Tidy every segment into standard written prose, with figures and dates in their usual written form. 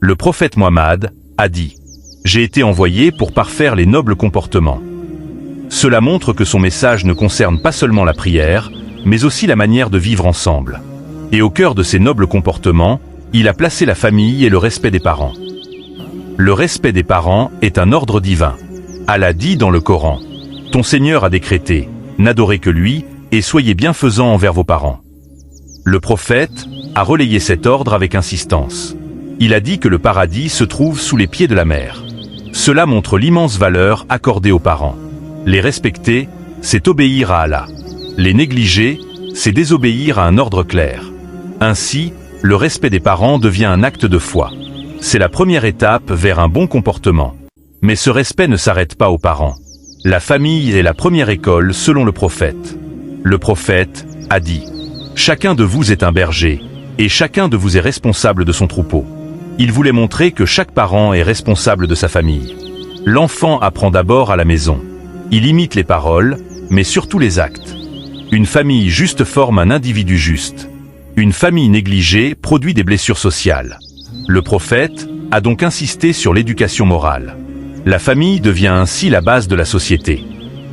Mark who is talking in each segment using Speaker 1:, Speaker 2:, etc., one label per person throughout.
Speaker 1: Le prophète Mohammed a dit « J'ai été envoyé pour parfaire les nobles comportements ». Cela montre que son message ne concerne pas seulement la prière, mais aussi la manière de vivre ensemble. Et au cœur de ces nobles comportements, il a placé la famille et le respect des parents. Le respect des parents est un ordre divin. Allah dit dans le Coran « Ton Seigneur a décrété, n'adorez que lui, et soyez bienfaisants envers vos parents ». Le prophète a relayé cet ordre avec insistance. Il a dit que le paradis se trouve sous les pieds de la mer. Cela montre l'immense valeur accordée aux parents. Les respecter, c'est obéir à Allah. Les négliger, c'est désobéir à un ordre clair. Ainsi, le respect des parents devient un acte de foi. C'est la première étape vers un bon comportement. Mais ce respect ne s'arrête pas aux parents. La famille est la première école selon le prophète. Le prophète a dit « Chacun de vous est un berger, et chacun de vous est responsable de son troupeau ». Il voulait montrer que chaque parent est responsable de sa famille. L'enfant apprend d'abord à la maison. Il imite les paroles, mais surtout les actes. Une famille juste forme un individu juste. Une famille négligée produit des blessures sociales. Le prophète a donc insisté sur l'éducation morale. La famille devient ainsi la base de la société.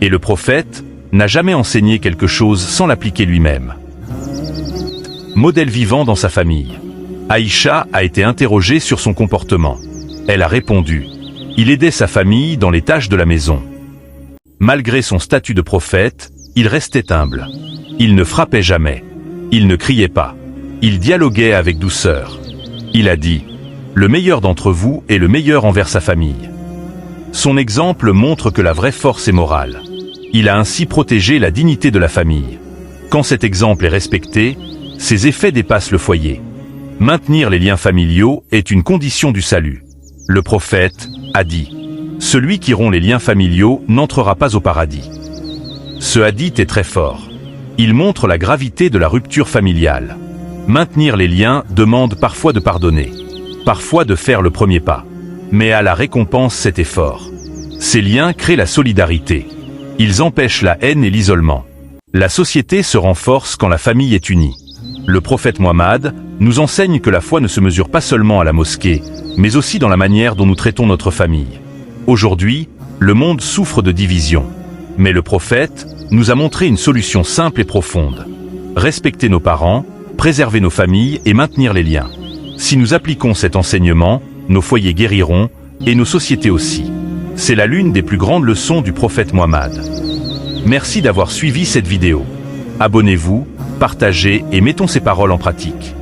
Speaker 1: Et le prophète n'a jamais enseigné quelque chose sans l'appliquer lui-même. Modèle vivant dans sa famille. Aïcha a été interrogée sur son comportement. Elle a répondu « Il aidait sa famille dans les tâches de la maison. Malgré son statut de prophète, il restait humble. Il ne frappait jamais. Il ne criait pas. Il dialoguait avec douceur. Il a dit « Le meilleur d'entre vous est le meilleur envers sa famille ». Son exemple montre que la vraie force est morale. Il a ainsi protégé la dignité de la famille. Quand cet exemple est respecté, ses effets dépassent le foyer. Maintenir les liens familiaux est une condition du salut. Le prophète a dit « Celui qui rompt les liens familiaux n'entrera pas au paradis ». Ce hadith est très fort. Il montre la gravité de la rupture familiale. Maintenir les liens demande parfois de pardonner, parfois de faire le premier pas. Mais Allah récompense cet effort. Ces liens créent la solidarité. Ils empêchent la haine et l'isolement. La société se renforce quand la famille est unie. Le prophète Mohammed nous enseigne que la foi ne se mesure pas seulement à la mosquée, mais aussi dans la manière dont nous traitons notre famille. Aujourd'hui, le monde souffre de division. Mais le prophète nous a montré une solution simple et profonde. Respecter nos parents, préserver nos familles et maintenir les liens. Si nous appliquons cet enseignement, nos foyers guériront, et nos sociétés aussi. C'est là l'une des plus grandes leçons du prophète Mohammed. Merci d'avoir suivi cette vidéo. Abonnez-vous, partagez et mettons ces paroles en pratique.